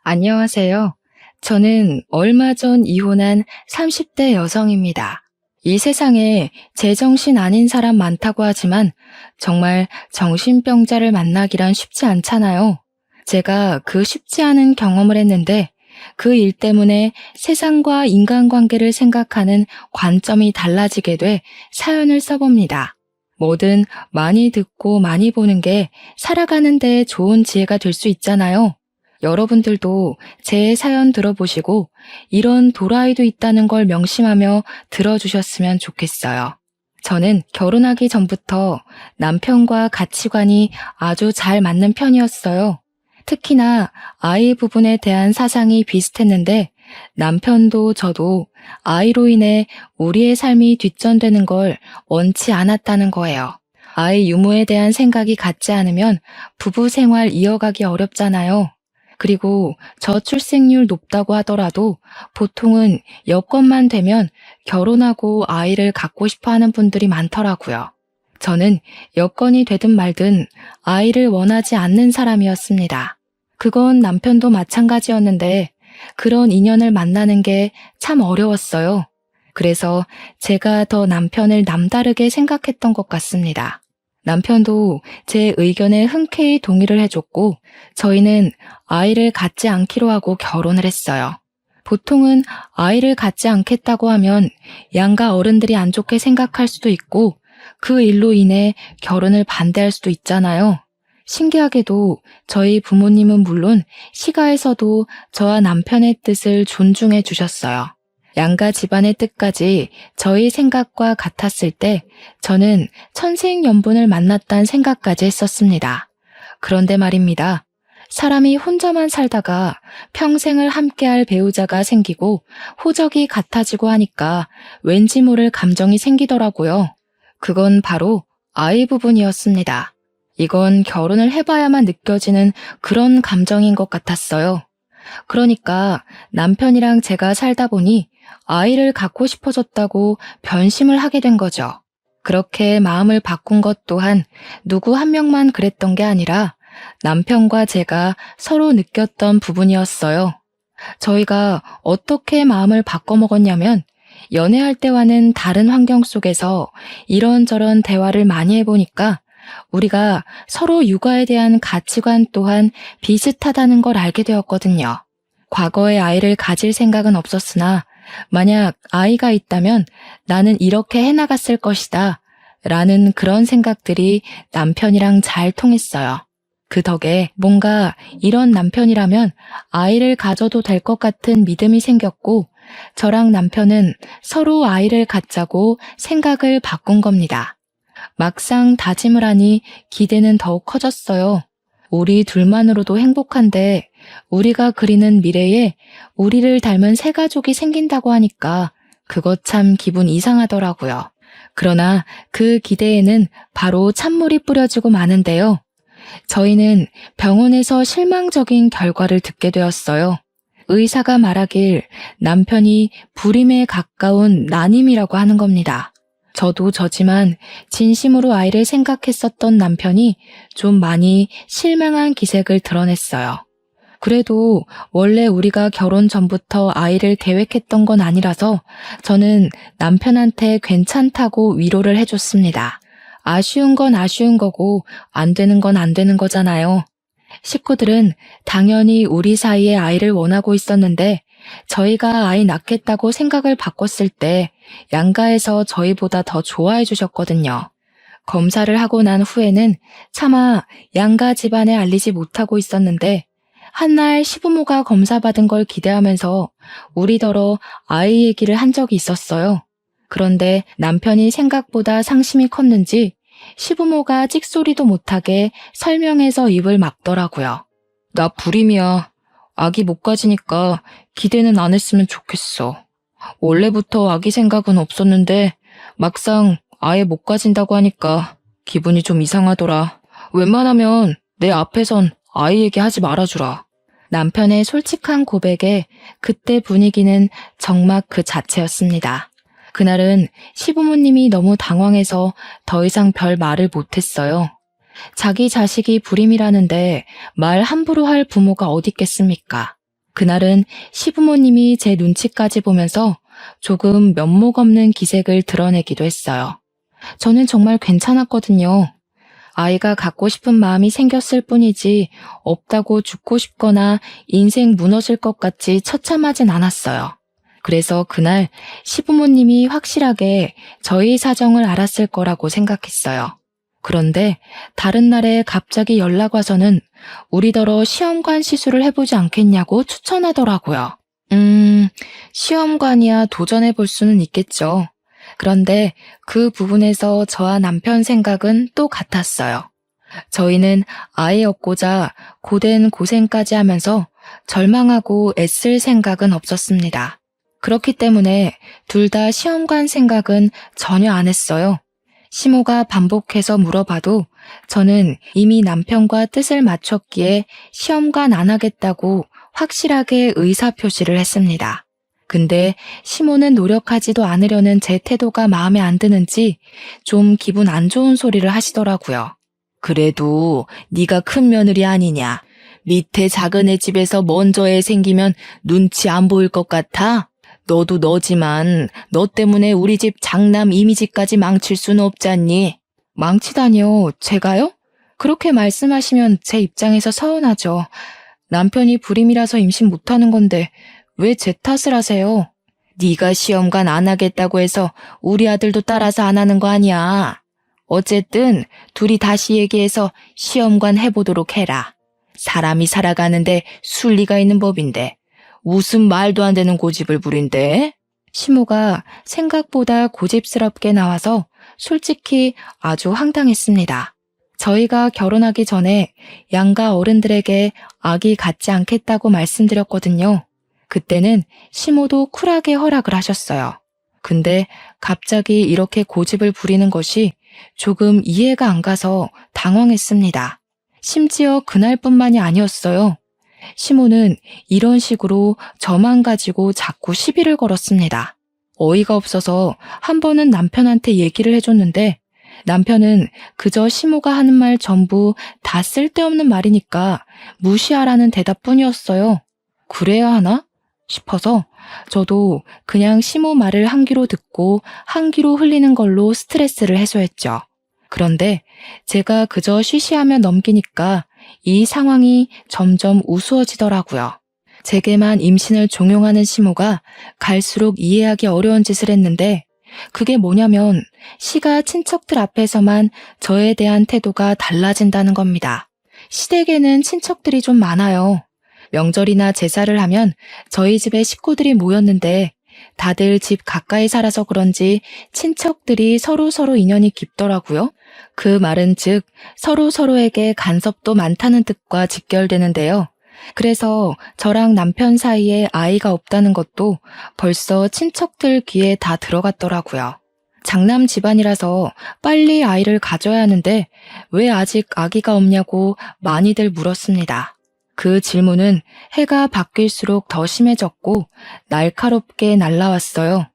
안녕하세요. 저는 얼마 전 이혼한 30대 여성입니다. 이 세상에 제정신 아닌 사람 많다고 하지만 정말 정신병자를 만나기란 쉽지 않잖아요. 제가 그 쉽지 않은 경험을 했는데 그 일 때문에 세상과 인간관계를 생각하는 관점이 달라지게 돼 사연을 써봅니다. 뭐든 많이 듣고 많이 보는 게 살아가는 데 좋은 지혜가 될 수 있잖아요. 여러분들도 제 사연 들어보시고 이런 도라이도 있다는 걸 명심하며 들어주셨으면 좋겠어요. 저는 결혼하기 전부터 남편과 가치관이 아주 잘 맞는 편이었어요. 특히나 아이 부분에 대한 사상이 비슷했는데 남편도 저도 아이로 인해 우리의 삶이 뒷전되는 걸 원치 않았다는 거예요. 아이 유무에 대한 생각이 같지 않으면 부부 생활 이어가기 어렵잖아요. 그리고 저출생률 높다고 하더라도 보통은 여건만 되면 결혼하고 아이를 갖고 싶어 하는 분들이 많더라고요. 저는 여건이 되든 말든 아이를 원하지 않는 사람이었습니다. 그건 남편도 마찬가지였는데 그런 인연을 만나는 게 참 어려웠어요. 그래서 제가 더 남편을 남다르게 생각했던 것 같습니다. 남편도 제 의견에 흔쾌히 동의를 해줬고 저희는 아이를 갖지 않기로 하고 결혼을 했어요. 보통은 아이를 갖지 않겠다고 하면 양가 어른들이 안 좋게 생각할 수도 있고 그 일로 인해 결혼을 반대할 수도 있잖아요. 신기하게도 저희 부모님은 물론 시가에서도 저와 남편의 뜻을 존중해 주셨어요. 양가 집안의 뜻까지 저희 생각과 같았을 때 저는 천생연분을 만났다는 생각까지 했었습니다. 그런데 말입니다. 사람이 혼자만 살다가 평생을 함께할 배우자가 생기고 호적이 같아지고 하니까 왠지 모를 감정이 생기더라고요. 그건 바로 아이 부분이었습니다. 이건 결혼을 해봐야만 느껴지는 그런 감정인 것 같았어요. 그러니까 남편이랑 제가 살다 보니 아이를 갖고 싶어졌다고 변심을 하게 된 거죠. 그렇게 마음을 바꾼 것 또한 누구 한 명만 그랬던 게 아니라 남편과 제가 서로 느꼈던 부분이었어요. 저희가 어떻게 마음을 바꿔먹었냐면 연애할 때와는 다른 환경 속에서 이런저런 대화를 많이 해보니까 우리가 서로 육아에 대한 가치관 또한 비슷하다는 걸 알게 되었거든요. 과거에 아이를 가질 생각은 없었으나 만약 아이가 있다면 나는 이렇게 해나갔을 것이다 라는 그런 생각들이 남편이랑 잘 통했어요. 그 덕에 뭔가 이런 남편이라면 아이를 가져도 될 것 같은 믿음이 생겼고 저랑 남편은 서로 아이를 갖자고 생각을 바꾼 겁니다. 막상 다짐을 하니 기대는 더욱 커졌어요. 우리 둘만으로도 행복한데 우리가 그리는 미래에 우리를 닮은 새 가족이 생긴다고 하니까 그것 참 기분 이상하더라고요. 그러나 그 기대에는 바로 찬물이 뿌려지고 마는데요. 저희는 병원에서 실망적인 결과를 듣게 되었어요. 의사가 말하길 남편이 불임에 가까운 난임이라고 하는 겁니다. 저도 저지만 진심으로 아이를 생각했었던 남편이 좀 많이 실망한 기색을 드러냈어요. 그래도 원래 우리가 결혼 전부터 아이를 계획했던 건 아니라서 저는 남편한테 괜찮다고 위로를 해줬습니다. 아쉬운 건 아쉬운 거고 안 되는 건 안 되는 거잖아요. 식구들은 당연히 우리 사이에 아이를 원하고 있었는데 저희가 아이 낳겠다고 생각을 바꿨을 때 양가에서 저희보다 더 좋아해 주셨거든요. 검사를 하고 난 후에는 차마 양가 집안에 알리지 못하고 있었는데 한날 시부모가 검사 받은 걸 기대하면서 우리더러 아이 얘기를 한 적이 있었어요. 그런데 남편이 생각보다 상심이 컸는지 시부모가 찍소리도 못하게 설명해서 입을 막더라고요. 나 불임이야. 아기 못 가지니까 기대는 안 했으면 좋겠어. 원래부터 아기 생각은 없었는데 막상 아예 못 가진다고 하니까 기분이 좀 이상하더라. 웬만하면 내 앞에선 아이 얘기하지 말아주라. 남편의 솔직한 고백에 그때 분위기는 정막 그 자체였습니다. 그날은 시부모님이 너무 당황해서 더 이상 별 말을 못했어요. 자기 자식이 불임이라는데 말 함부로 할 부모가 어디 있겠습니까? 그날은 시부모님이 제 눈치까지 보면서 조금 면목 없는 기색을 드러내기도 했어요. 저는 정말 괜찮았거든요. 아이가 갖고 싶은 마음이 생겼을 뿐이지 없다고 죽고 싶거나 인생 무너질 것 같이 처참하진 않았어요. 그래서 그날 시부모님이 확실하게 저희 사정을 알았을 거라고 생각했어요. 그런데 다른 날에 갑자기 연락 와서는 우리더러 시험관 시술을 해보지 않겠냐고 추천하더라고요. 시험관이야 도전해볼 수는 있겠죠. 그런데 그 부분에서 저와 남편 생각은 또 같았어요. 저희는 아이 얻고자 고된 고생까지 하면서 절망하고 애쓸 생각은 없었습니다. 그렇기 때문에 둘 다 시험관 생각은 전혀 안 했어요. 시모가 반복해서 물어봐도 저는 이미 남편과 뜻을 맞췄기에 시험관 안 하겠다고 확실하게 의사표시를 했습니다. 근데 시모는 노력하지도 않으려는 제 태도가 마음에 안 드는지 좀 기분 안 좋은 소리를 하시더라고요. 그래도 네가 큰 며느리 아니냐. 밑에 작은 애 집에서 먼저 애 생기면 눈치 안 보일 것 같아? 너도 너지만 너 때문에 우리 집 장남 이미지까지 망칠 수는 없잖니. 망치다니요? 제가요? 그렇게 말씀하시면 제 입장에서 서운하죠. 남편이 불임이라서 임신 못하는 건데 왜 제 탓을 하세요? 네가 시험관 안 하겠다고 해서 우리 아들도 따라서 안 하는 거 아니야. 어쨌든 둘이 다시 얘기해서 시험관 해보도록 해라. 사람이 살아가는데 순리가 있는 법인데 무슨 말도 안 되는 고집을 부린대? 시모가 생각보다 고집스럽게 나와서 솔직히 아주 황당했습니다. 저희가 결혼하기 전에 양가 어른들에게 아기 갖지 않겠다고 말씀드렸거든요. 그때는 시모도 쿨하게 허락을 하셨어요. 근데 갑자기 이렇게 고집을 부리는 것이 조금 이해가 안 가서 당황했습니다. 심지어 그날뿐만이 아니었어요. 시모는 이런 식으로 저만 가지고 자꾸 시비를 걸었습니다. 어이가 없어서 한 번은 남편한테 얘기를 해줬는데 남편은 그저 시모가 하는 말 전부 다 쓸데없는 말이니까 무시하라는 대답뿐이었어요. 그래야 하나 싶어서 저도 그냥 시모 말을 한 귀로 듣고 한 귀로 흘리는 걸로 스트레스를 해소했죠. 그런데 제가 그저 쉬쉬하며 넘기니까 이 상황이 점점 우스워지더라고요. 제게만 임신을 종용하는 시모가 갈수록 이해하기 어려운 짓을 했는데 그게 뭐냐면 시가 친척들 앞에서만 저에 대한 태도가 달라진다는 겁니다. 시댁에는 친척들이 좀 많아요. 명절이나 제사를 하면 저희 집에 식구들이 모였는데 다들 집 가까이 살아서 그런지 친척들이 서로 인연이 깊더라고요. 그 말은 즉 서로에게 간섭도 많다는 뜻과 직결되는데요. 그래서 저랑 남편 사이에 아이가 없다는 것도 벌써 친척들 귀에 다 들어갔더라고요. 장남 집안이라서 빨리 아이를 가져야 하는데 왜 아직 아기가 없냐고 많이들 물었습니다. 그 질문은 해가 바뀔수록 더 심해졌고 날카롭게 날라왔어요.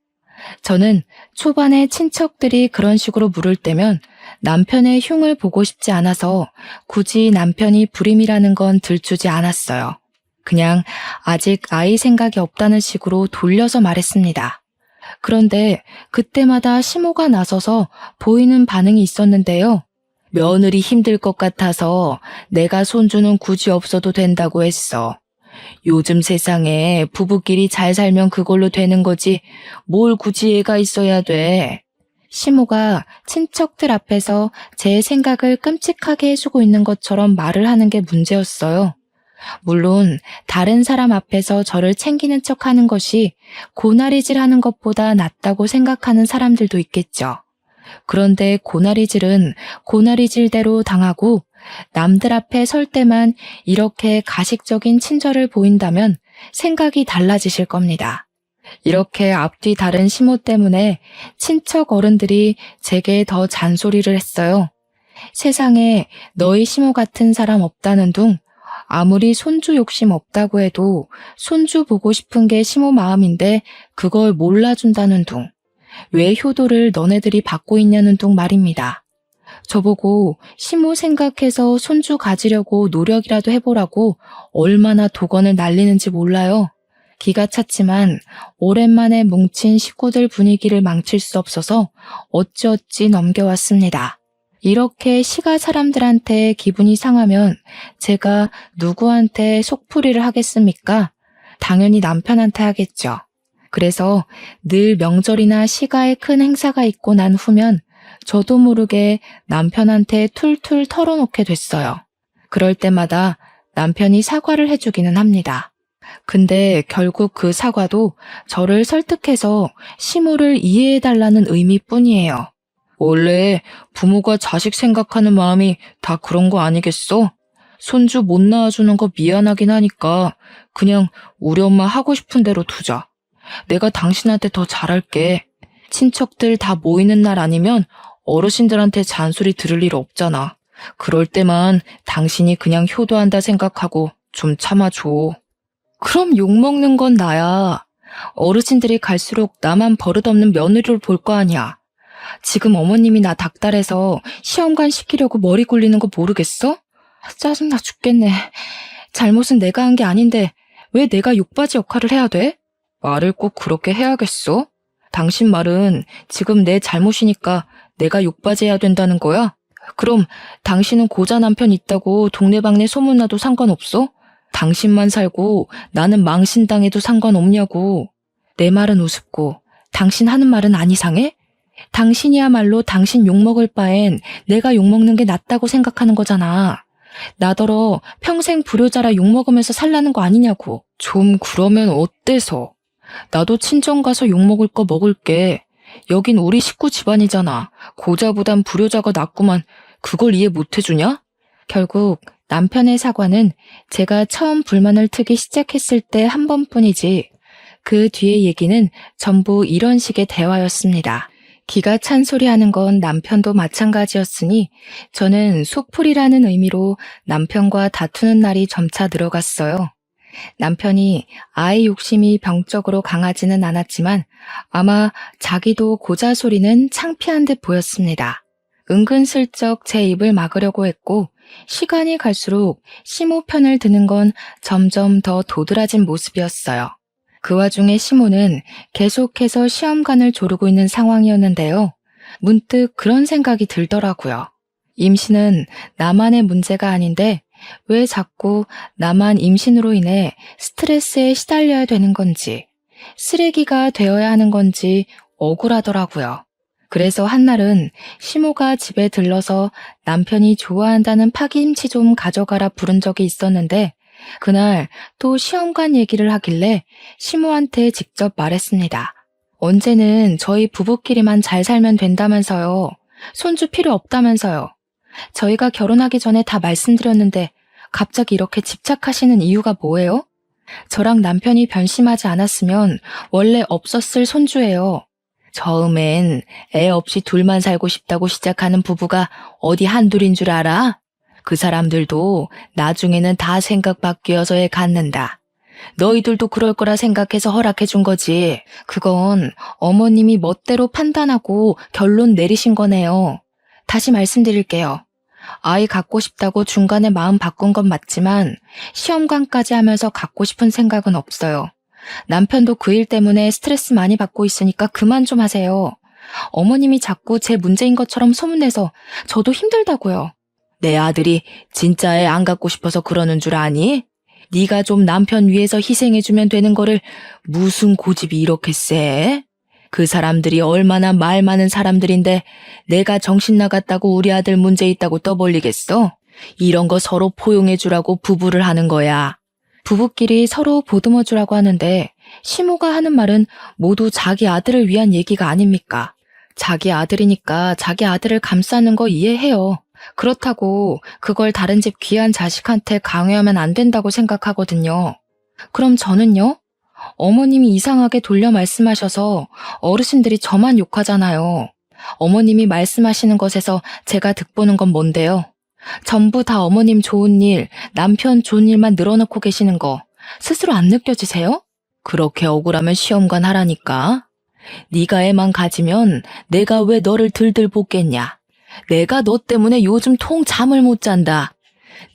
저는 초반에 친척들이 그런 식으로 물을 때면 남편의 흉을 보고 싶지 않아서 굳이 남편이 불임이라는 건 들추지 않았어요. 그냥 아직 아이 생각이 없다는 식으로 돌려서 말했습니다. 그런데 그때마다 시모가 나서서 보이는 반응이 있었는데요. 며느리 힘들 것 같아서 내가 손주는 굳이 없어도 된다고 했어. 요즘 세상에 부부끼리 잘 살면 그걸로 되는 거지 뭘 굳이 애가 있어야 돼. 시모가 친척들 앞에서 제 생각을 끔찍하게 해주고 있는 것처럼 말을 하는 게 문제였어요. 물론 다른 사람 앞에서 저를 챙기는 척하는 것이 고나리질하는 것보다 낫다고 생각하는 사람들도 있겠죠. 그런데 고나리질은 고나리질대로 당하고 남들 앞에 설 때만 이렇게 가식적인 친절을 보인다면 생각이 달라지실 겁니다. 이렇게 앞뒤 다른 시모 때문에 친척 어른들이 제게 더 잔소리를 했어요. 세상에 너희 시모 같은 사람 없다는 둥, 아무리 손주 욕심 없다고 해도 손주 보고 싶은 게 시모 마음인데 그걸 몰라준다는 둥, 왜 효도를 너네들이 받고 있냐는 둥 말입니다. 저보고 시모 생각해서 손주 가지려고 노력이라도 해보라고 얼마나 독언을 날리는지 몰라요. 기가 찼지만 오랜만에 뭉친 식구들 분위기를 망칠 수 없어서 어찌어찌 넘겨왔습니다. 이렇게 시가 사람들한테 기분이 상하면 제가 누구한테 속풀이를 하겠습니까? 당연히 남편한테 하겠죠. 그래서 늘 명절이나 시가에 큰 행사가 있고 난 후면 저도 모르게 남편한테 툴툴 털어놓게 됐어요. 그럴 때마다 남편이 사과를 해주기는 합니다. 근데 결국 그 사과도 저를 설득해서 시모를 이해해달라는 의미뿐이에요. 원래 부모가 자식 생각하는 마음이 다 그런 거 아니겠어? 손주 못 낳아주는 거 미안하긴 하니까 그냥 우리 엄마 하고 싶은 대로 두자. 내가 당신한테 더 잘할게. 친척들 다 모이는 날 아니면 어르신들한테 잔소리 들을 일 없잖아. 그럴 때만 당신이 그냥 효도한다 생각하고 좀 참아줘. 그럼 욕먹는 건 나야. 어르신들이 갈수록 나만 버릇없는 며느리를 볼 거 아니야. 지금 어머님이 나 닥달해서 시험관 시키려고 머리 굴리는 거 모르겠어? 짜증나 죽겠네. 잘못은 내가 한 게 아닌데 왜 내가 욕바지 역할을 해야 돼? 말을 꼭 그렇게 해야겠어? 당신 말은 지금 내 잘못이니까 내가 욕바지 해야 된다는 거야? 그럼 당신은 고자 남편 있다고 동네방네 소문나도 상관없어? 당신만 살고 나는 망신당해도 상관없냐고. 내 말은 우습고 당신 하는 말은 안 이상해? 당신이야말로 당신 욕먹을 바엔 내가 욕먹는 게 낫다고 생각하는 거잖아. 나더러 평생 불효자라 욕먹으면서 살라는 거 아니냐고. 좀 그러면 어때서? 나도 친정 가서 욕먹을 거 먹을게. 여긴 우리 식구 집안이잖아. 고자보단 불효자가 낫구만. 그걸 이해 못 해주냐? 결국 남편의 사과는 제가 처음 불만을 트기 시작했을 때 한 번뿐이지 그 뒤의 얘기는 전부 이런 식의 대화였습니다. 기가 찬 소리 하는 건 남편도 마찬가지였으니 저는 속풀이라는 의미로 남편과 다투는 날이 점차 늘어갔어요. 남편이 아이 욕심이 병적으로 강하지는 않았지만 아마 자기도 고자 소리는 창피한 듯 보였습니다. 은근슬쩍 제 입을 막으려고 했고 시간이 갈수록 시모 편을 드는 건 점점 더 도드라진 모습이었어요. 그 와중에 시모는 계속해서 시험관을 조르고 있는 상황이었는데요. 문득 그런 생각이 들더라고요. 임신은 나만의 문제가 아닌데 왜 자꾸 나만 임신으로 인해 스트레스에 시달려야 되는 건지, 쓰레기가 되어야 하는 건지 억울하더라고요. 그래서 한날은 시모가 집에 들러서 남편이 좋아한다는 파김치 좀 가져가라 부른 적이 있었는데 그날 또 시험관 얘기를 하길래 시모한테 직접 말했습니다. 언제는 저희 부부끼리만 잘 살면 된다면서요. 손주 필요 없다면서요. 저희가 결혼하기 전에 다 말씀드렸는데 갑자기 이렇게 집착하시는 이유가 뭐예요? 저랑 남편이 변심하지 않았으면 원래 없었을 손주예요. 처음엔 애 없이 둘만 살고 싶다고 시작하는 부부가 어디 한둘인 줄 알아? 그 사람들도 나중에는 다 생각 바뀌어서 애 갖는다. 너희들도 그럴 거라 생각해서 허락해 준 거지. 그건 어머님이 멋대로 판단하고 결론 내리신 거네요. 다시 말씀드릴게요. 아이 갖고 싶다고 중간에 마음 바꾼 건 맞지만 시험관까지 하면서 갖고 싶은 생각은 없어요. 남편도 그 일 때문에 스트레스 많이 받고 있으니까 그만 좀 하세요. 어머님이 자꾸 제 문제인 것처럼 소문내서 저도 힘들다고요. 내 아들이 진짜 애 안 갖고 싶어서 그러는 줄 아니? 네가 좀 남편 위해서 희생해주면 되는 거를 무슨 고집이 이렇게 세? 그 사람들이 얼마나 말 많은 사람들인데 내가 정신 나갔다고 우리 아들 문제 있다고 떠벌리겠어? 이런 거 서로 포용해주라고 부부를 하는 거야. 부부끼리 서로 보듬어주라고 하는데 시모가 하는 말은 모두 자기 아들을 위한 얘기가 아닙니까? 자기 아들이니까 자기 아들을 감싸는 거 이해해요. 그렇다고 그걸 다른 집 귀한 자식한테 강요하면 안 된다고 생각하거든요. 그럼 저는요? 어머님이 이상하게 돌려 말씀하셔서 어르신들이 저만 욕하잖아요. 어머님이 말씀하시는 것에서 제가 득보는 건 뭔데요? 전부 다 어머님 좋은 일, 남편 좋은 일만 늘어놓고 계시는 거 스스로 안 느껴지세요? 그렇게 억울하면 시험관 하라니까. 네가 애만 가지면 내가 왜 너를 들들 볶겠냐. 내가 너 때문에 요즘 통 잠을 못 잔다.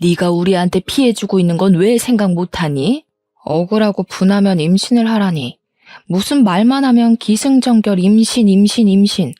네가 우리한테 피해주고 있는 건 왜 생각 못하니? 억울하고 분하면 임신을 하라니. 무슨 말만 하면 기승전결 임신.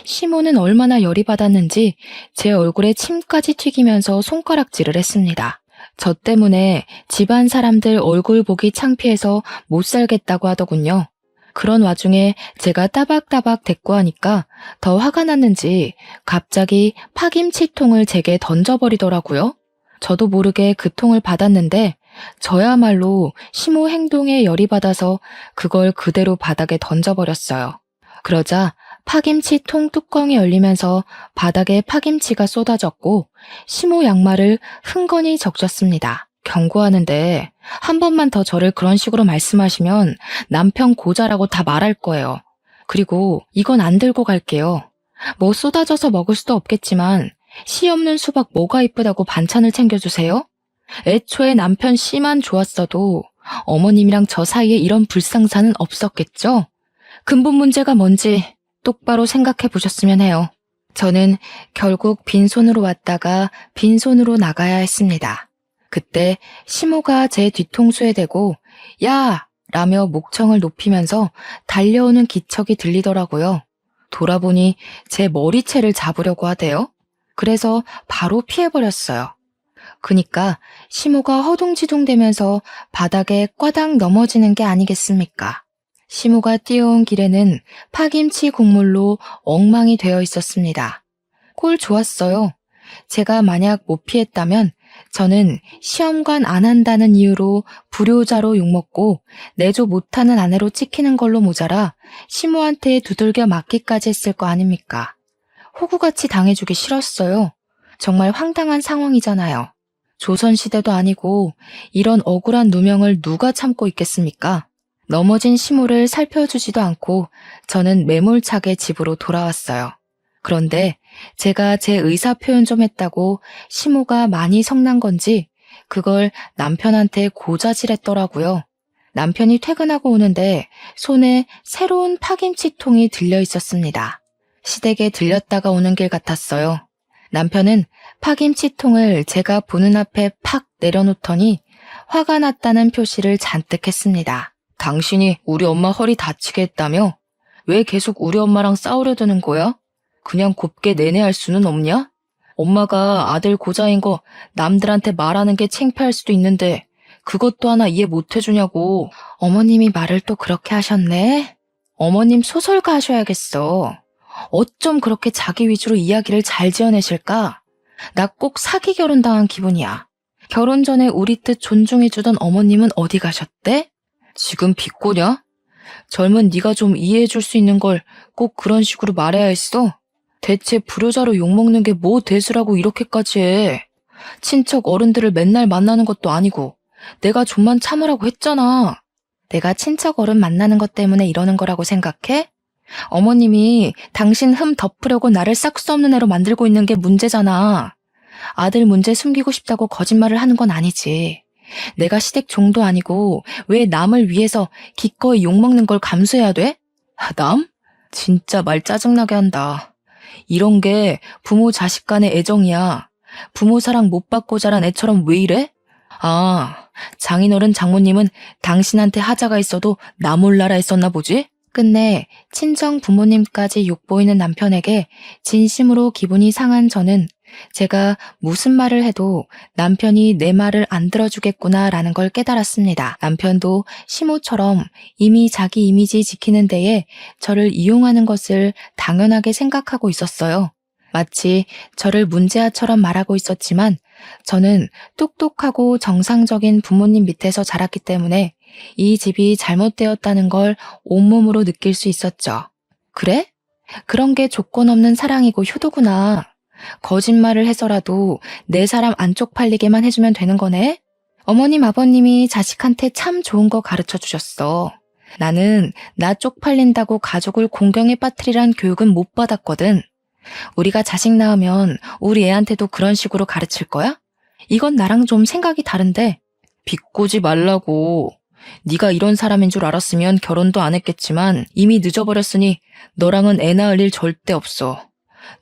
시모는 얼마나 열이 받았는지 제 얼굴에 침까지 튀기면서 손가락질을 했습니다. 저 때문에 집안 사람들 얼굴 보기 창피해서 못 살겠다고 하더군요. 그런 와중에 제가 따박따박 대꾸하니까 더 화가 났는지 갑자기 파김치통을 제게 던져버리더라고요. 저도 모르게 그 통을 받았는데 저야말로 시모 행동에 열이 받아서 그걸 그대로 바닥에 던져버렸어요. 그러자 파김치 통 뚜껑이 열리면서 바닥에 파김치가 쏟아졌고 시모 양말을 흥건히 적셨습니다. 경고하는데 한 번만 더 저를 그런 식으로 말씀하시면 남편 고자라고 다 말할 거예요. 그리고 이건 안 들고 갈게요. 뭐 쏟아져서 먹을 수도 없겠지만 씨 없는 수박 뭐가 이쁘다고 반찬을 챙겨주세요? 애초에 남편 씨만 좋았어도 어머님이랑 저 사이에 이런 불상사는 없었겠죠? 근본 문제가 뭔지 똑바로 생각해 보셨으면 해요. 저는 결국 빈손으로 왔다가 빈손으로 나가야 했습니다. 그때 시모가 제 뒤통수에 대고 야! 라며 목청을 높이면서 달려오는 기척이 들리더라고요. 돌아보니 제 머리채를 잡으려고 하대요. 그래서 바로 피해버렸어요. 그니까 시모가 허둥지둥대면서 바닥에 꽈당 넘어지는 게 아니겠습니까? 시모가 뛰어온 길에는 파김치 국물로 엉망이 되어 있었습니다. 꼴 좋았어요. 제가 만약 못 피했다면 저는 시험관 안 한다는 이유로 불효자로 욕먹고 내조 못하는 아내로 찍히는 걸로 모자라 시모한테 두들겨 맞기까지 했을 거 아닙니까? 호구같이 당해주기 싫었어요. 정말 황당한 상황이잖아요. 조선시대도 아니고 이런 억울한 누명을 누가 참고 있겠습니까? 넘어진 시모를 살펴주지도 않고 저는 매몰차게 집으로 돌아왔어요. 그런데 제가 제 의사 표현 좀 했다고 시모가 많이 성난 건지 그걸 남편한테 고자질했더라고요. 남편이 퇴근하고 오는데 손에 새로운 파김치통이 들려 있었습니다. 시댁에 들렸다가 오는 길 같았어요. 남편은 파김치통을 제가 보는 앞에 팍 내려놓더니 화가 났다는 표시를 잔뜩 했습니다. 당신이 우리 엄마 허리 다치게 했다며? 왜 계속 우리 엄마랑 싸우려 드는 거야? 그냥 곱게 내내할 수는 없냐? 엄마가 아들 고자인 거 남들한테 말하는 게 창피할 수도 있는데 그것도 하나 이해 못 해주냐고. 어머님이 말을 또 그렇게 하셨네? 어머님 소설가 하셔야겠어. 어쩜 그렇게 자기 위주로 이야기를 잘 지어내실까? 나 꼭 사기 결혼당한 기분이야. 결혼 전에 우리 뜻 존중해주던 어머님은 어디 가셨대? 지금 비꼬냐? 젊은 네가 좀 이해해줄 수 있는 걸 꼭 그런 식으로 말해야 했어? 대체 불효자로 욕먹는 게 뭐 대수라고 이렇게까지 해? 친척 어른들을 맨날 만나는 것도 아니고 내가 좀만 참으라고 했잖아. 내가 친척 어른 만나는 것 때문에 이러는 거라고 생각해? 어머님이 당신 흠 덮으려고 나를 싹 수 없는 애로 만들고 있는 게 문제잖아. 아들 문제 숨기고 싶다고 거짓말을 하는 건 아니지. 내가 시댁 종도 아니고 왜 남을 위해서 기꺼이 욕먹는 걸 감수해야 돼? 남? 진짜 말 짜증나게 한다. 이런 게 부모 자식 간의 애정이야. 부모 사랑 못 받고 자란 애처럼 왜 이래? 아, 장인어른 장모님은 당신한테 하자가 있어도 나 몰라라 했었나 보지? 끝내 친정 부모님까지 욕보이는 남편에게 진심으로 기분이 상한 저는 제가 무슨 말을 해도 남편이 내 말을 안 들어주겠구나라는 걸 깨달았습니다. 남편도 시모처럼 이미 자기 이미지 지키는 데에 저를 이용하는 것을 당연하게 생각하고 있었어요. 마치 저를 문제아처럼 말하고 있었지만 저는 똑똑하고 정상적인 부모님 밑에서 자랐기 때문에 이 집이 잘못되었다는 걸 온몸으로 느낄 수 있었죠. 그래? 그런 게 조건 없는 사랑이고 효도구나. 거짓말을 해서라도 내 사람 안 쪽팔리게만 해주면 되는 거네? 어머님, 아버님이 자식한테 참 좋은 거 가르쳐 주셨어. 나는 나 쪽팔린다고 가족을 공경에 빠뜨리란 교육은 못 받았거든. 우리가 자식 낳으면 우리 애한테도 그런 식으로 가르칠 거야? 이건 나랑 좀 생각이 다른데. 비꼬지 말라고. 네가 이런 사람인 줄 알았으면 결혼도 안 했겠지만 이미 늦어버렸으니 너랑은 애 낳을 일 절대 없어.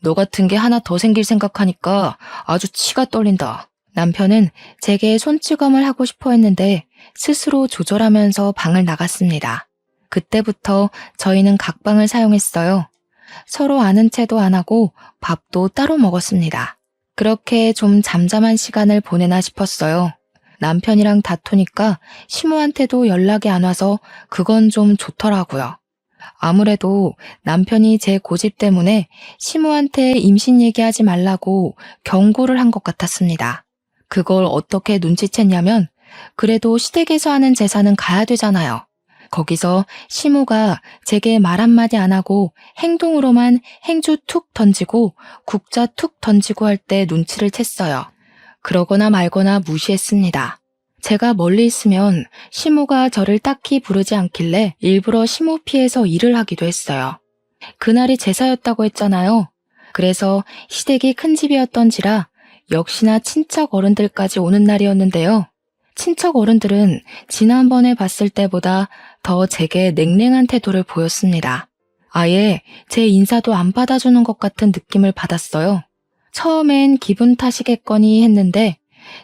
너 같은 게 하나 더 생길 생각하니까 아주 치가 떨린다. 남편은 제게 손찌검을 하고 싶어 했는데 스스로 조절하면서 방을 나갔습니다. 그때부터 저희는 각방을 사용했어요. 서로 아는 체도 안 하고 밥도 따로 먹었습니다. 그렇게 좀 잠잠한 시간을 보내나 싶었어요. 남편이랑 다투니까 시모한테도 연락이 안 와서 그건 좀 좋더라고요. 아무래도 남편이 제 고집 때문에 시모한테 임신 얘기하지 말라고 경고를 한 것 같았습니다. 그걸 어떻게 눈치챘냐면 그래도 시댁에서 하는 제사는 가야 되잖아요. 거기서 시모가 제게 말 한마디 안 하고 행동으로만 행주 툭 던지고 국자 툭 던지고 할 때 눈치를 챘어요. 그러거나 말거나 무시했습니다. 제가 멀리 있으면 시모가 저를 딱히 부르지 않길래 일부러 시모 피해서 일을 하기도 했어요. 그날이 제사였다고 했잖아요. 그래서 시댁이 큰 집이었던지라 역시나 친척 어른들까지 오는 날이었는데요. 친척 어른들은 지난번에 봤을 때보다 더 제게 냉랭한 태도를 보였습니다. 아예 제 인사도 안 받아주는 것 같은 느낌을 받았어요. 처음엔 기분 탓이겠거니 했는데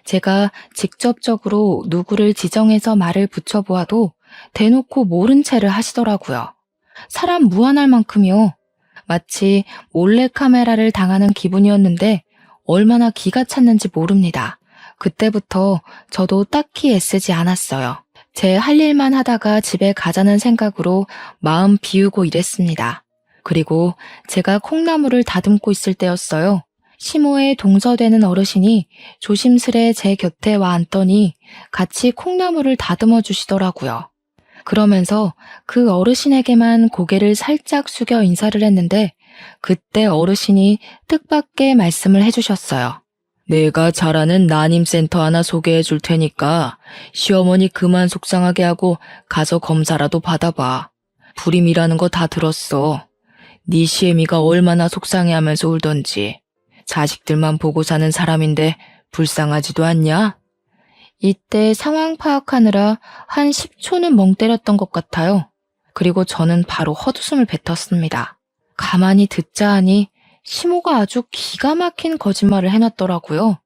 제가 직접적으로 누구를 지정해서 말을 붙여보아도 대놓고 모른 채를 하시더라고요. 사람 무안할 만큼이요. 마치 몰래카메라를 당하는 기분이었는데 얼마나 기가 찼는지 모릅니다. 그때부터 저도 딱히 애쓰지 않았어요. 제 할 일만 하다가 집에 가자는 생각으로 마음 비우고 일했습니다. 그리고 제가 콩나물을 다듬고 있을 때였어요. 시모에 동서되는 어르신이 조심스레 제 곁에 와 앉더니 같이 콩나물을 다듬어 주시더라고요. 그러면서 그 어르신에게만 고개를 살짝 숙여 인사를 했는데 그때 어르신이 뜻밖의 말씀을 해주셨어요. 내가 잘 아는 난임센터 하나 소개해 줄 테니까 시어머니 그만 속상하게 하고 가서 검사라도 받아봐. 불임이라는 거 다 들었어. 네 시애미가 얼마나 속상해하면서 울던지. 자식들만 보고 사는 사람인데 불쌍하지도 않냐? 이때 상황 파악하느라 한 10초는 멍 때렸던 것 같아요. 그리고 저는 바로 헛웃음을 뱉었습니다. 가만히 듣자 하니 시모가 아주 기가 막힌 거짓말을 해놨더라고요.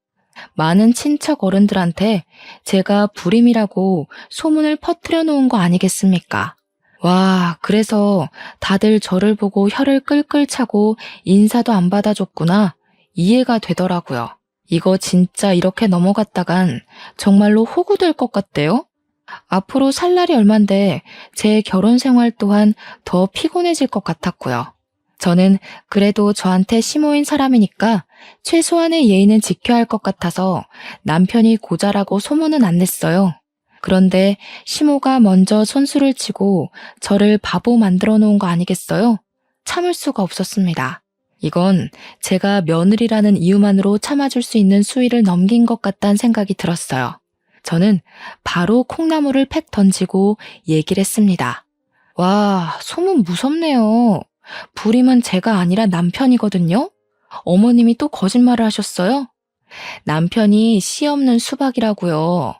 많은 친척 어른들한테 제가 불임이라고 소문을 퍼뜨려 놓은 거 아니겠습니까? 와, 그래서 다들 저를 보고 혀를 끌끌 차고 인사도 안 받아줬구나. 이해가 되더라고요. 이거 진짜 이렇게 넘어갔다간 정말로 호구될 것 같대요. 앞으로 살 날이 얼만데 제 결혼 생활 또한 더 피곤해질 것 같았고요. 저는 그래도 저한테 시모인 사람이니까 최소한의 예의는 지켜야 할 것 같아서 남편이 고자라고 소문은 안 냈어요. 그런데 시모가 먼저 손수를 치고 저를 바보 만들어 놓은 거 아니겠어요? 참을 수가 없었습니다. 이건 제가 며느리라는 이유만으로 참아줄 수 있는 수위를 넘긴 것 같다는 생각이 들었어요. 저는 바로 콩나물을 팩 던지고 얘기를 했습니다. 와, 소문 무섭네요. 불임은 제가 아니라 남편이거든요? 어머님이 또 거짓말을 하셨어요? 남편이 씨 없는 수박이라고요.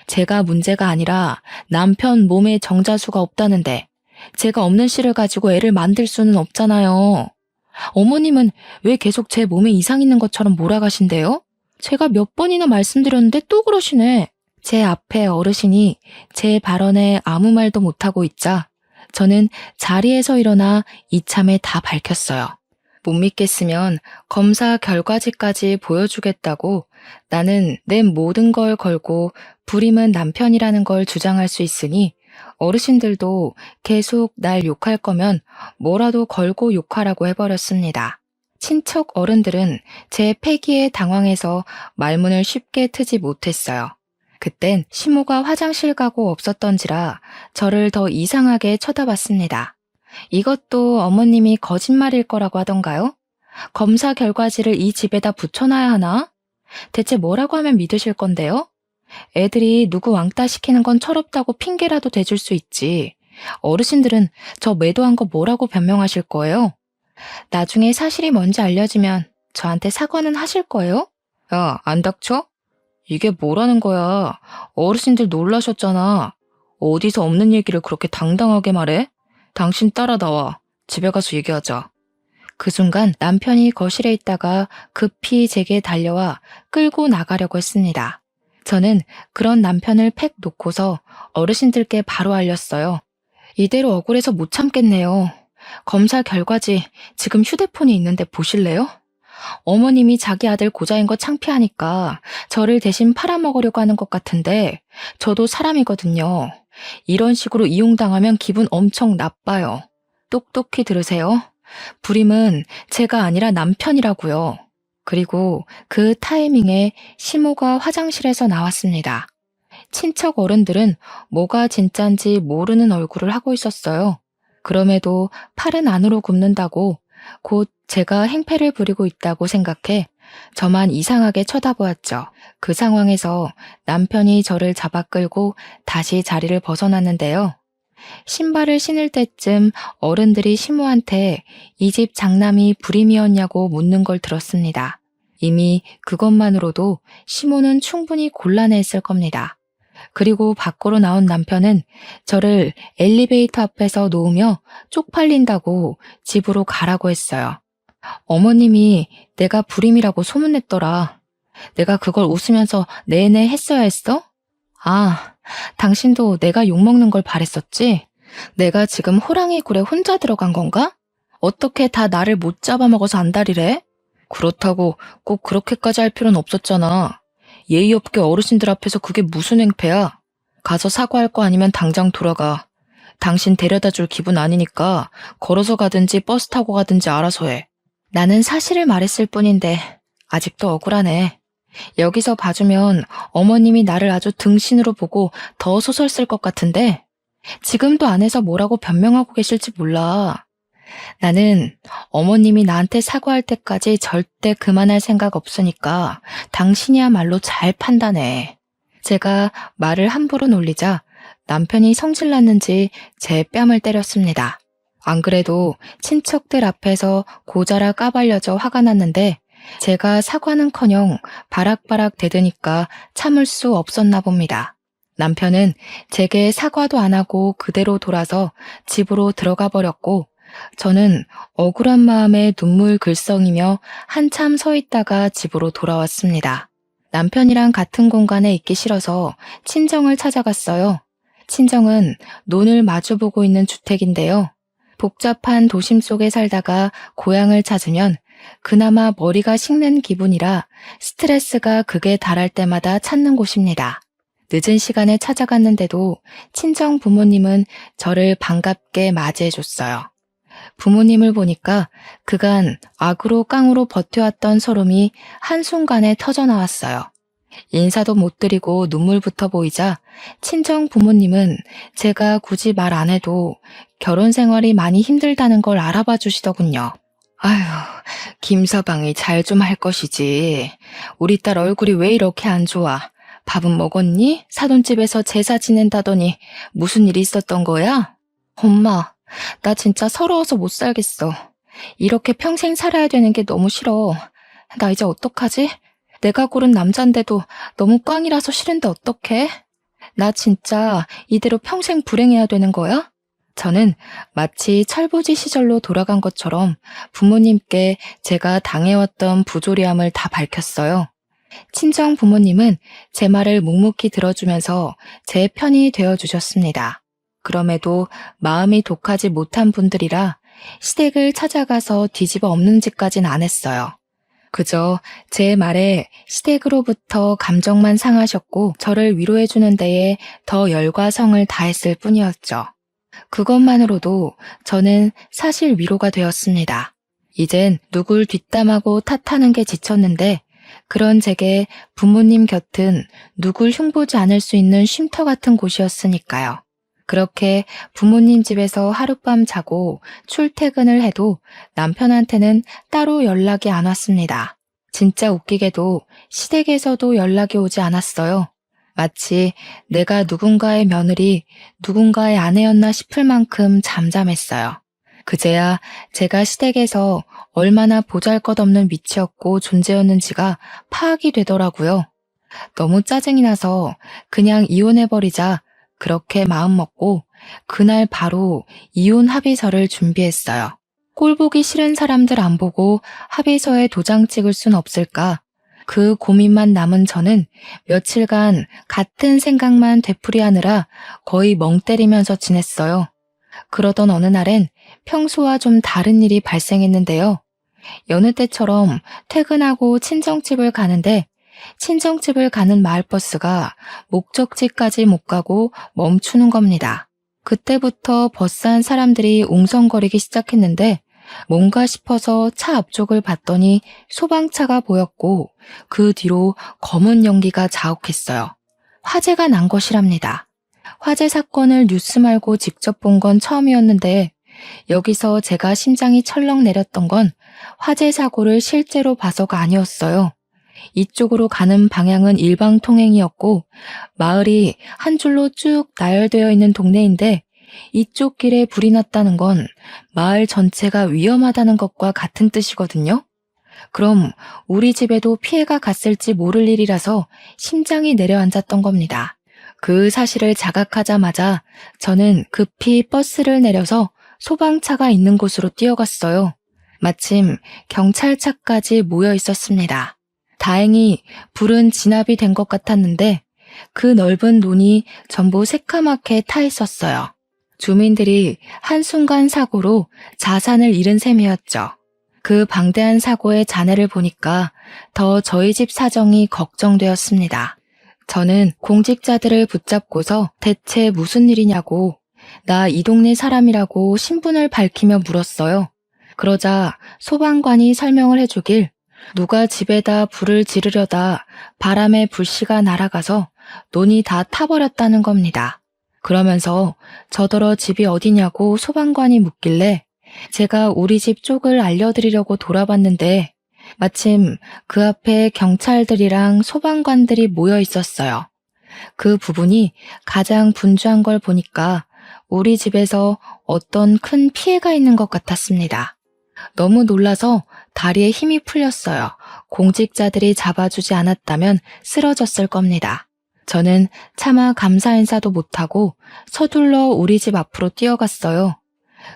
제가 문제가 아니라 남편 몸에 정자수가 없다는데 제가 없는 씨를 가지고 애를 만들 수는 없잖아요. 어머님은 왜 계속 제 몸에 이상 있는 것처럼 몰아가신대요? 제가 몇 번이나 말씀드렸는데 또 그러시네. 제 앞에 어르신이 제 발언에 아무 말도 못하고 있자 저는 자리에서 일어나 이참에 다 밝혔어요. 못 믿겠으면 검사 결과지까지 보여주겠다고 나는 내 모든 걸 걸고 불임은 남편이라는 걸 주장할 수 있으니 어르신들도 계속 날 욕할 거면 뭐라도 걸고 욕하라고 해버렸습니다. 친척 어른들은 제 패기에 당황해서 말문을 쉽게 트지 못했어요. 그땐 시모가 화장실 가고 없었던지라 저를 더 이상하게 쳐다봤습니다. 이것도 어머님이 거짓말일 거라고 하던가요? 검사 결과지를 이 집에다 붙여놔야 하나? 대체 뭐라고 하면 믿으실 건데요? 애들이 누구 왕따 시키는 건 철없다고 핑계라도 대줄 수 있지. 어르신들은 저 매도한 거 뭐라고 변명하실 거예요? 나중에 사실이 뭔지 알려지면 저한테 사과는 하실 거예요? 야, 안 닥쳐? 이게 뭐라는 거야? 어르신들 놀라셨잖아. 어디서 없는 얘기를 그렇게 당당하게 말해? 당신 따라 나와. 집에 가서 얘기하자. 그 순간 남편이 거실에 있다가 급히 제게 달려와 끌고 나가려고 했습니다. 저는 그런 남편을 팩 놓고서 어르신들께 바로 알렸어요. 이대로 억울해서 못 참겠네요. 검사 결과지 지금 휴대폰이 있는데 보실래요? 어머님이 자기 아들 고자인 거 창피하니까 저를 대신 팔아먹으려고 하는 것 같은데 저도 사람이거든요. 이런 식으로 이용당하면 기분 엄청 나빠요. 똑똑히 들으세요. 불임은 제가 아니라 남편이라고요. 그리고 그 타이밍에 시모가 화장실에서 나왔습니다. 친척 어른들은 뭐가 진짠지 모르는 얼굴을 하고 있었어요. 그럼에도 팔은 안으로 굽는다고 곧 제가 행패를 부리고 있다고 생각해 저만 이상하게 쳐다보았죠. 그 상황에서 남편이 저를 잡아 끌고 다시 자리를 벗어났는데요. 신발을 신을 때쯤 어른들이 시모한테 이 집 장남이 불임이었냐고 묻는 걸 들었습니다. 이미 그것만으로도 시모는 충분히 곤란했을 겁니다. 그리고 밖으로 나온 남편은 저를 엘리베이터 앞에서 놓으며 쪽팔린다고 집으로 가라고 했어요. 어머님이 내가 불임이라고 소문냈더라. 내가 그걸 웃으면서 내내 했어야 했어? 아, 당신도 내가 욕먹는 걸 바랬었지? 내가 지금 호랑이 굴에 혼자 들어간 건가? 어떻게 다 나를 못 잡아먹어서 안달이래? 그렇다고 꼭 그렇게까지 할 필요는 없었잖아. 예의 없게 어르신들 앞에서 그게 무슨 행패야? 가서 사과할 거 아니면 당장 돌아가. 당신 데려다 줄 기분 아니니까 걸어서 가든지 버스 타고 가든지 알아서 해. 나는 사실을 말했을 뿐인데 아직도 억울하네. 여기서 봐주면 어머님이 나를 아주 등신으로 보고 더 소설 쓸 것 같은데 지금도 안에서 뭐라고 변명하고 계실지 몰라. 나는 어머님이 나한테 사과할 때까지 절대 그만할 생각 없으니까 당신이야말로 잘 판단해. 제가 말을 함부로 놀리자 남편이 성질났는지 제 뺨을 때렸습니다. 안 그래도 친척들 앞에서 고자라 까발려져 화가 났는데 제가 사과는커녕 바락바락 대드니까 참을 수 없었나 봅니다. 남편은 제게 사과도 안 하고 그대로 돌아서 집으로 들어가 버렸고 저는 억울한 마음에 눈물 글썽이며 한참 서 있다가 집으로 돌아왔습니다. 남편이랑 같은 공간에 있기 싫어서 친정을 찾아갔어요. 친정은 논을 마주보고 있는 주택인데요. 복잡한 도심 속에 살다가 고향을 찾으면 그나마 머리가 식는 기분이라 스트레스가 극에 달할 때마다 찾는 곳입니다. 늦은 시간에 찾아갔는데도 친정 부모님은 저를 반갑게 맞이해줬어요. 부모님을 보니까 그간 악으로 깡으로 버텨왔던 소름이 한순간에 터져나왔어요. 인사도 못 드리고 눈물부터 보이자 친정 부모님은 제가 굳이 말 안 해도 결혼 생활이 많이 힘들다는 걸 알아봐 주시더군요. 아휴, 김서방이 잘 좀 할 것이지. 우리 딸 얼굴이 왜 이렇게 안 좋아? 밥은 먹었니? 사돈집에서 제사 지낸다더니 무슨 일이 있었던 거야? 엄마, 나 진짜 서러워서 못 살겠어. 이렇게 평생 살아야 되는 게 너무 싫어. 나 이제 어떡하지? 내가 고른 남잔데도 너무 꽝이라서 싫은데 어떡해? 나 진짜 이대로 평생 불행해야 되는 거야? 저는 마치 철부지 시절로 돌아간 것처럼 부모님께 제가 당해왔던 부조리함을 다 밝혔어요. 친정 부모님은 제 말을 묵묵히 들어주면서 제 편이 되어주셨습니다. 그럼에도 마음이 독하지 못한 분들이라 시댁을 찾아가서 뒤집어 엎는 짓까진 안 했어요. 그저 제 말에 시댁으로부터 감정만 상하셨고 저를 위로해주는 데에 더 열과 성을 다했을 뿐이었죠. 그것만으로도 저는 사실 위로가 되었습니다. 이젠 누굴 뒷담하고 탓하는 게 지쳤는데 그런 제게 부모님 곁은 누굴 흉보지 않을 수 있는 쉼터 같은 곳이었으니까요. 그렇게 부모님 집에서 하룻밤 자고 출퇴근을 해도 남편한테는 따로 연락이 안 왔습니다. 진짜 웃기게도 시댁에서도 연락이 오지 않았어요. 마치 내가 누군가의 며느리, 누군가의 아내였나 싶을 만큼 잠잠했어요. 그제야 제가 시댁에서 얼마나 보잘것없는 위치였고 존재였는지가 파악이 되더라고요. 너무 짜증이 나서 그냥 이혼해버리자 그렇게 마음먹고 그날 바로 이혼 합의서를 준비했어요. 꼴 보기 싫은 사람들 안 보고 합의서에 도장 찍을 순 없을까? 그 고민만 남은 저는 며칠간 같은 생각만 되풀이하느라 거의 멍 때리면서 지냈어요. 그러던 어느 날엔 평소와 좀 다른 일이 발생했는데요. 여느 때처럼 퇴근하고 친정집을 가는데 친정집을 가는 마을버스가 목적지까지 못 가고 멈추는 겁니다. 그때부터 버스 안 사람들이 웅성거리기 시작했는데 뭔가 싶어서 차 앞쪽을 봤더니 소방차가 보였고 그 뒤로 검은 연기가 자욱했어요. 화재가 난 것이랍니다. 화재 사건을 뉴스 말고 직접 본 건 처음이었는데 여기서 제가 심장이 철렁 내렸던 건 화재 사고를 실제로 봐서가 아니었어요. 이쪽으로 가는 방향은 일방통행이었고 마을이 한 줄로 쭉 나열되어 있는 동네인데 이쪽 길에 불이 났다는 건 마을 전체가 위험하다는 것과 같은 뜻이거든요. 그럼 우리 집에도 피해가 갔을지 모를 일이라서 심장이 내려앉았던 겁니다. 그 사실을 자각하자마자 저는 급히 버스를 내려서 소방차가 있는 곳으로 뛰어갔어요. 마침 경찰차까지 모여 있었습니다. 다행히 불은 진압이 된 것 같았는데 그 넓은 논이 전부 새카맣게 타 있었어요. 주민들이 한순간 사고로 자산을 잃은 셈이었죠. 그 방대한 사고의 잔해를 보니까 더 저희 집 사정이 걱정되었습니다. 저는 공직자들을 붙잡고서 대체 무슨 일이냐고 나 이 동네 사람이라고 신분을 밝히며 물었어요. 그러자 소방관이 설명을 해주길 누가 집에다 불을 지르려다 바람에 불씨가 날아가서 논이 다 타버렸다는 겁니다. 그러면서 저더러 집이 어디냐고 소방관이 묻길래 제가 우리 집 쪽을 알려드리려고 돌아봤는데 마침 그 앞에 경찰들이랑 소방관들이 모여 있었어요. 그 부분이 가장 분주한 걸 보니까 우리 집에서 어떤 큰 피해가 있는 것 같았습니다. 너무 놀라서 다리에 힘이 풀렸어요. 공직자들이 잡아주지 않았다면 쓰러졌을 겁니다. 저는 차마 감사 인사도 못하고 서둘러 우리 집 앞으로 뛰어갔어요.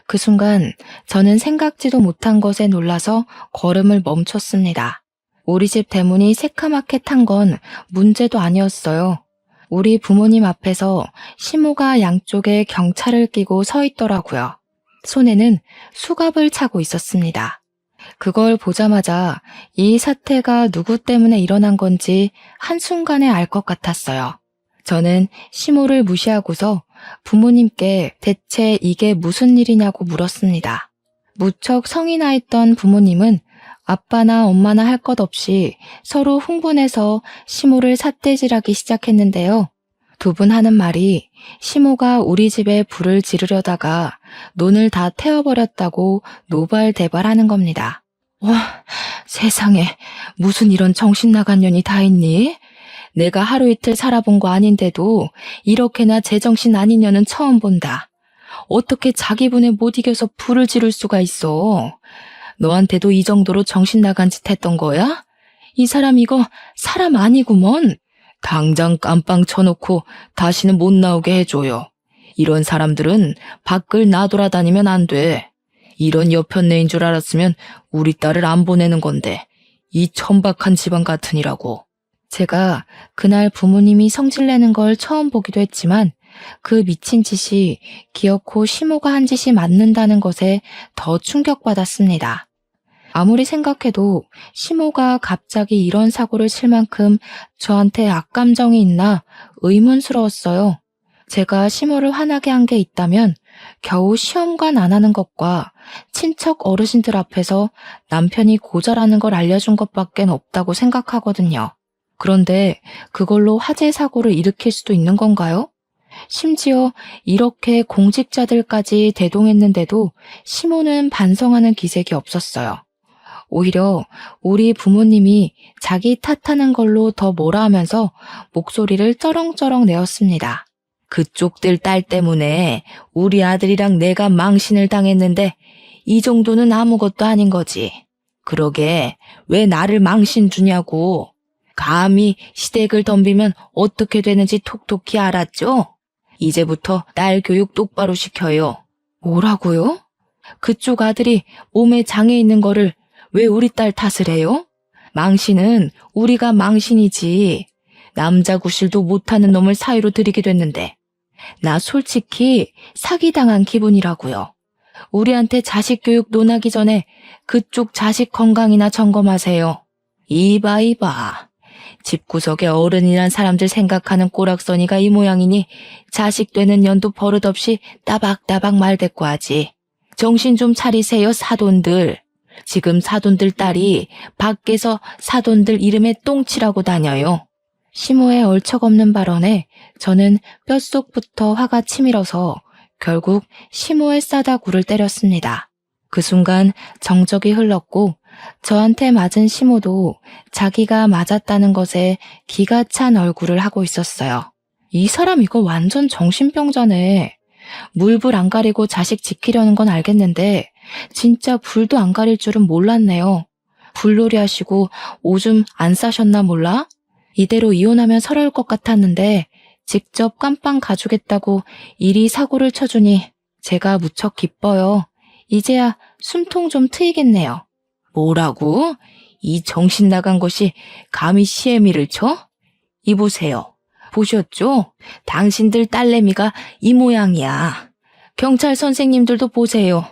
그 순간 저는 생각지도 못한 것에 놀라서 걸음을 멈췄습니다. 우리 집 대문이 새카맣게 탄 건 문제도 아니었어요. 우리 부모님 앞에서 시모가 양쪽에 경찰을 끼고 서 있더라고요. 손에는 수갑을 차고 있었습니다. 그걸 보자마자 이 사태가 누구 때문에 일어난 건지 한순간에 알 것 같았어요. 저는 시모를 무시하고서 부모님께 대체 이게 무슨 일이냐고 물었습니다. 무척 성이 나 있던 부모님은 아빠나 엄마나 할 것 없이 서로 흥분해서 시모를 삿대질하기 시작했는데요. 두 분 하는 말이 시모가 우리 집에 불을 지르려다가 논을 다 태워버렸다고 노발대발하는 겁니다. 와, 세상에 무슨 이런 정신 나간 년이 다 있니? 내가 하루 이틀 살아본 거 아닌데도 이렇게나 제정신 아닌 년은 처음 본다. 어떻게 자기 분에 못 이겨서 불을 지를 수가 있어? 너한테도 이 정도로 정신 나간 짓 했던 거야? 이 사람 이거 사람 아니구먼. 당장 깜빵 쳐놓고 다시는 못 나오게 해줘요. 이런 사람들은 밖을 나돌아다니면 안 돼. 이런 여편네인 줄 알았으면 우리 딸을 안 보내는 건데 이 천박한 집안 같으니라고. 제가 그날 부모님이 성질내는 걸 처음 보기도 했지만 그 미친 짓이 기어코 시모가 한 짓이 맞는다는 것에 더 충격받았습니다. 아무리 생각해도 시모가 갑자기 이런 사고를 칠 만큼 저한테 악감정이 있나 의문스러웠어요. 제가 시모를 화나게 한 게 있다면 겨우 시험관 안 하는 것과 친척 어르신들 앞에서 남편이 고자라는 걸 알려준 것밖엔 없다고 생각하거든요. 그런데 그걸로 화재 사고를 일으킬 수도 있는 건가요? 심지어 이렇게 공직자들까지 대동했는데도 시모는 반성하는 기색이 없었어요. 오히려 우리 부모님이 자기 탓하는 걸로 더 뭐라 하면서 목소리를 쩌렁쩌렁 내었습니다. 그쪽들 딸 때문에 우리 아들이랑 내가 망신을 당했는데 이 정도는 아무것도 아닌 거지. 그러게 왜 나를 망신 주냐고. 감히 시댁을 덤비면 어떻게 되는지 톡톡히 알았죠? 이제부터 딸 교육 똑바로 시켜요. 뭐라고요? 그쪽 아들이 몸에 장애 있는 거를 왜 우리 딸 탓을 해요? 망신은 우리가 망신이지. 남자 구실도 못하는 놈을 사위로 들이게 됐는데 나 솔직히 사기당한 기분이라고요. 우리한테 자식 교육 논하기 전에 그쪽 자식 건강이나 점검하세요. 이봐. 집구석에 어른이란 사람들 생각하는 꼬락서니가 이 모양이니 자식 되는 년도 버릇없이 따박따박 말대꾸 하지. 정신 좀 차리세요, 사돈들. 지금 사돈들 딸이 밖에서 사돈들 이름에 똥치라고 다녀요. 시모의 얼척없는 발언에 저는 뼛속부터 화가 치밀어서 결국 시모의 싸다구를 때렸습니다. 그 순간 정적이 흘렀고 저한테 맞은 시모도 자기가 맞았다는 것에 기가 찬 얼굴을 하고 있었어요. 이 사람 이거 완전 정신병자네. 물불 안 가리고 자식 지키려는 건 알겠는데 진짜 불도 안 가릴 줄은 몰랐네요. 불놀이 하시고 오줌 안 싸셨나 몰라? 이대로 이혼하면 서러울 것 같았는데 직접 깜빵 가주겠다고 이리 사고를 쳐주니 제가 무척 기뻐요. 이제야 숨통 좀 트이겠네요. 뭐라고? 이 정신 나간 것이 감히 시애미를 쳐? 이보세요. 보셨죠? 당신들 딸내미가 이 모양이야. 경찰 선생님들도 보세요.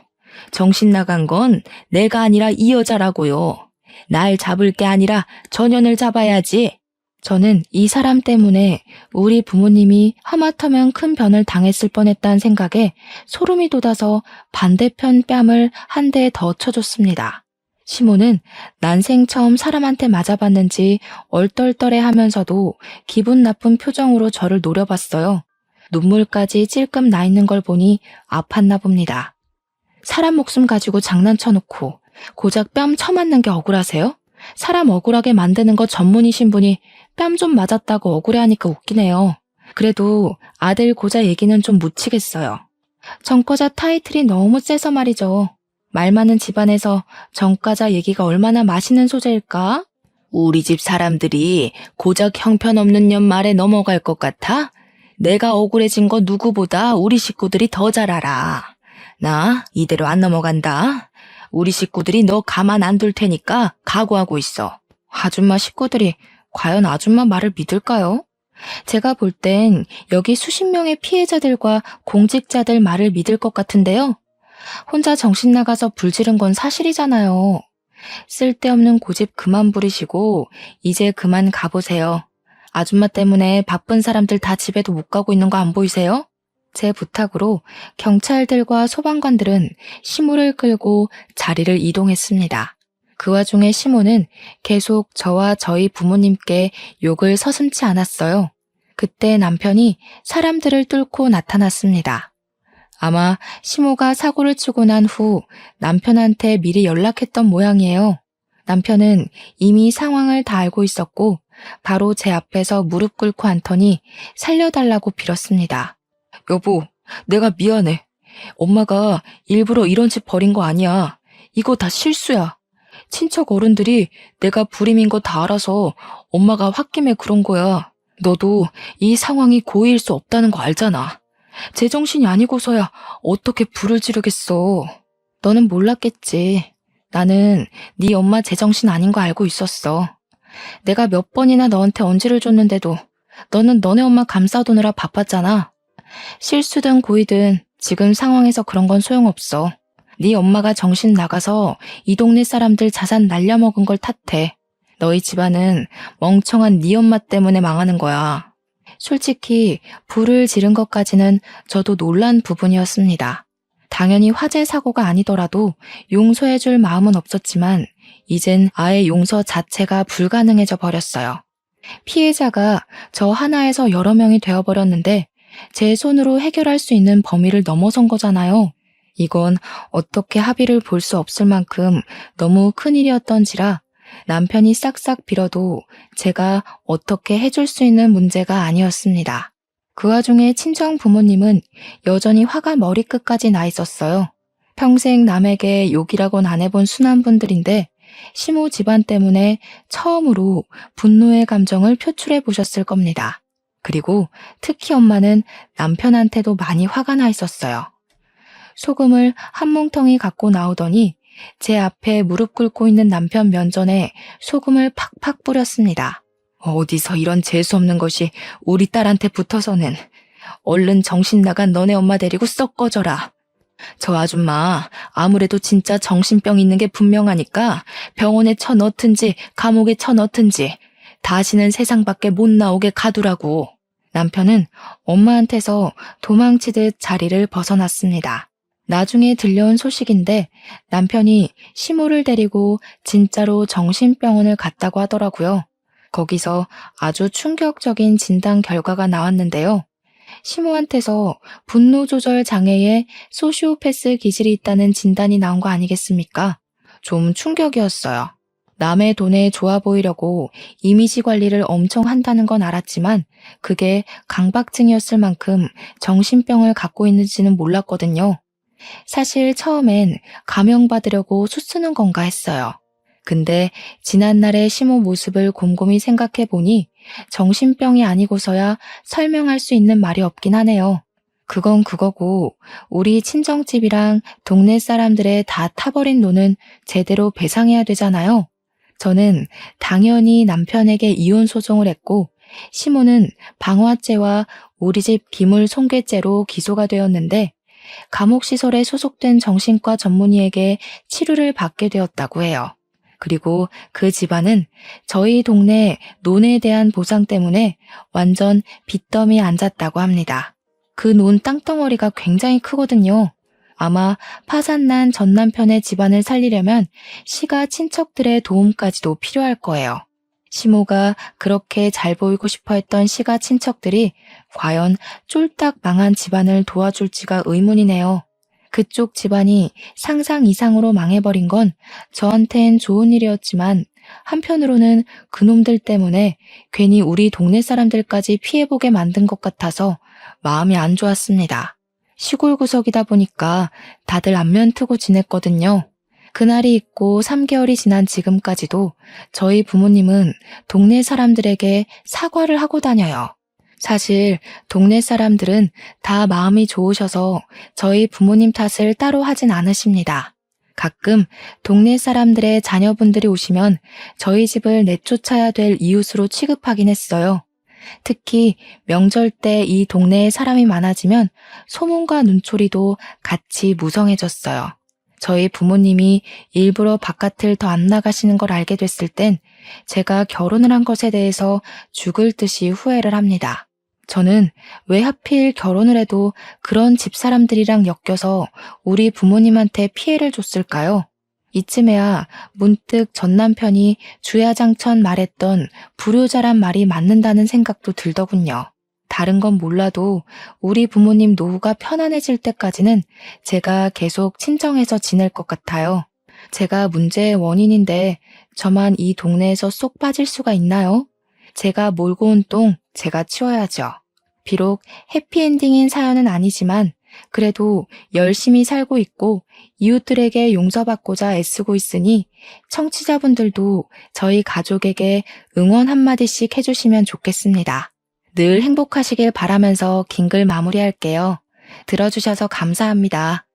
정신 나간 건 내가 아니라 이 여자라고요. 날 잡을 게 아니라 전현을 잡아야지. 저는 이 사람 때문에 우리 부모님이 하마터면 큰 변을 당했을 뻔했다는 생각에 소름이 돋아서 반대편 뺨을 한 대 더 쳐줬습니다. 시모는 난생 처음 사람한테 맞아봤는지 얼떨떨해 하면서도 기분 나쁜 표정으로 저를 노려봤어요. 눈물까지 찔끔 나 있는 걸 보니 아팠나 봅니다. 사람 목숨 가지고 장난쳐놓고 고작 뺨 쳐맞는 게 억울하세요? 사람 억울하게 만드는 거 전문이신 분이 뺨 좀 맞았다고 억울해하니까 웃기네요. 그래도 아들 고자 얘기는 좀 묻히겠어요. 전과자 타이틀이 너무 세서 말이죠. 말 많은 집안에서 전과자 얘기가 얼마나 맛있는 소재일까? 우리 집 사람들이 고작 형편없는 년 말에 넘어갈 것 같아? 내가 억울해진 거 누구보다 우리 식구들이 더 잘 알아. 나 이대로 안 넘어간다. 우리 식구들이 너 가만 안 둘 테니까 각오하고 있어. 아줌마 식구들이 과연 아줌마 말을 믿을까요? 제가 볼 땐 여기 수십 명의 피해자들과 공직자들 말을 믿을 것 같은데요. 혼자 정신 나가서 불지른 건 사실이잖아요. 쓸데없는 고집 그만 부리시고 이제 그만 가보세요. 아줌마 때문에 바쁜 사람들 다 집에도 못 가고 있는 거 안 보이세요? 제 부탁으로 경찰들과 소방관들은 시모를 끌고 자리를 이동했습니다. 그 와중에 시모는 계속 저와 저희 부모님께 욕을 서슴지 않았어요. 그때 남편이 사람들을 뚫고 나타났습니다. 아마 시모가 사고를 치고 난 후 남편한테 미리 연락했던 모양이에요. 남편은 이미 상황을 다 알고 있었고 바로 제 앞에서 무릎 꿇고 앉더니 살려달라고 빌었습니다. 여보, 내가 미안해. 엄마가 일부러 이런 짓 벌인 거 아니야. 이거 다 실수야. 친척 어른들이 내가 불임인 거 다 알아서 엄마가 홧김에 그런 거야. 너도 이 상황이 고의일 수 없다는 거 알잖아. 제정신이 아니고서야 어떻게 불을 지르겠어. 너는 몰랐겠지. 나는 네 엄마 제정신 아닌 거 알고 있었어. 내가 몇 번이나 너한테 언지를 줬는데도 너는 너네 엄마 감싸두느라 바빴잖아. 실수든 고의든 지금 상황에서 그런 건 소용없어. 네 엄마가 정신 나가서 이 동네 사람들 자산 날려먹은 걸 탓해. 너희 집안은 멍청한 네 엄마 때문에 망하는 거야. 솔직히 불을 지른 것까지는 저도 놀란 부분이었습니다. 당연히 화재 사고가 아니더라도 용서해줄 마음은 없었지만 이젠 아예 용서 자체가 불가능해져 버렸어요. 피해자가 저 하나에서 여러 명이 되어버렸는데 제 손으로 해결할 수 있는 범위를 넘어선 거잖아요. 이건 어떻게 합의를 볼 수 없을 만큼 너무 큰일이었던지라 남편이 싹싹 빌어도 제가 어떻게 해줄 수 있는 문제가 아니었습니다. 그 와중에 친정 부모님은 여전히 화가 머리끝까지 나 있었어요. 평생 남에게 욕이라곤 안 해본 순한 분들인데 시모 집안 때문에 처음으로 분노의 감정을 표출해 보셨을 겁니다. 그리고 특히 엄마는 남편한테도 많이 화가 나 있었어요. 소금을 한 뭉텅이 갖고 나오더니 제 앞에 무릎 꿇고 있는 남편 면전에 소금을 팍팍 뿌렸습니다. 어디서 이런 재수없는 것이 우리 딸한테 붙어서는. 얼른 정신 나간 너네 엄마 데리고 썩 꺼져라. 저 아줌마 아무래도 진짜 정신병 있는 게 분명하니까 병원에 쳐넣든지 감옥에 쳐넣든지 다시는 세상 밖에 못 나오게 가두라고. 남편은 엄마한테서 도망치듯 자리를 벗어났습니다. 나중에 들려온 소식인데 남편이 시모를 데리고 진짜로 정신병원을 갔다고 하더라고요. 거기서 아주 충격적인 진단 결과가 나왔는데요. 시모한테서 분노 조절 장애에 소시오패스 기질이 있다는 진단이 나온 거 아니겠습니까? 좀 충격이었어요. 남의 돈에 좋아 보이려고 이미지 관리를 엄청 한다는 건 알았지만 그게 강박증이었을 만큼 정신병을 갖고 있는지는 몰랐거든요. 사실 처음엔 감형받으려고 수쓰는 건가 했어요. 근데 지난날의 시모 모습을 곰곰이 생각해 보니 정신병이 아니고서야 설명할 수 있는 말이 없긴 하네요. 그건 그거고 우리 친정집이랑 동네 사람들의 다 타버린 돈은 제대로 배상해야 되잖아요. 저는 당연히 남편에게 이혼 소송을 했고 시모는 방화죄와 우리 집 기물 손괴죄로 기소가 되었는데 감옥시설에 소속된 정신과 전문의에게 치료를 받게 되었다고 해요. 그리고 그 집안은 저희 동네 논에 대한 보상 때문에 완전 빚더미에 앉았다고 합니다. 그 논 땅덩어리가 굉장히 크거든요. 아마 파산난 전 남편의 집안을 살리려면 시가 친척들의 도움까지도 필요할 거예요. 시모가 그렇게 잘 보이고 싶어 했던 시가 친척들이 과연 쫄딱 망한 집안을 도와줄지가 의문이네요. 그쪽 집안이 상상 이상으로 망해버린 건 저한텐 좋은 일이었지만 한편으로는 그놈들 때문에 괜히 우리 동네 사람들까지 피해보게 만든 것 같아서 마음이 안 좋았습니다. 시골 구석이다 보니까 다들 안면 트고 지냈거든요. 그날이 있고 3개월이 지난 지금까지도 저희 부모님은 동네 사람들에게 사과를 하고 다녀요. 사실 동네 사람들은 다 마음이 좋으셔서 저희 부모님 탓을 따로 하진 않으십니다. 가끔 동네 사람들의 자녀분들이 오시면 저희 집을 내쫓아야 될 이웃으로 취급하긴 했어요. 특히 명절 때 이 동네에 사람이 많아지면 소문과 눈초리도 같이 무성해졌어요. 저희 부모님이 일부러 바깥을 더 안 나가시는 걸 알게 됐을 땐 제가 결혼을 한 것에 대해서 죽을 듯이 후회를 합니다. 저는 왜 하필 결혼을 해도 그런 집사람들이랑 엮여서 우리 부모님한테 피해를 줬을까요? 이쯤에야 문득 전 남편이 주야장천 말했던 불효자란 말이 맞는다는 생각도 들더군요. 다른 건 몰라도 우리 부모님 노후가 편안해질 때까지는 제가 계속 친정에서 지낼 것 같아요. 제가 문제의 원인인데 저만 이 동네에서 쏙 빠질 수가 있나요? 제가 몰고 온 똥 제가 치워야죠. 비록 해피엔딩인 사연은 아니지만 그래도 열심히 살고 있고 이웃들에게 용서받고자 애쓰고 있으니 청취자분들도 저희 가족에게 응원 한마디씩 해주시면 좋겠습니다. 늘 행복하시길 바라면서 긴 글 마무리할게요. 들어주셔서 감사합니다.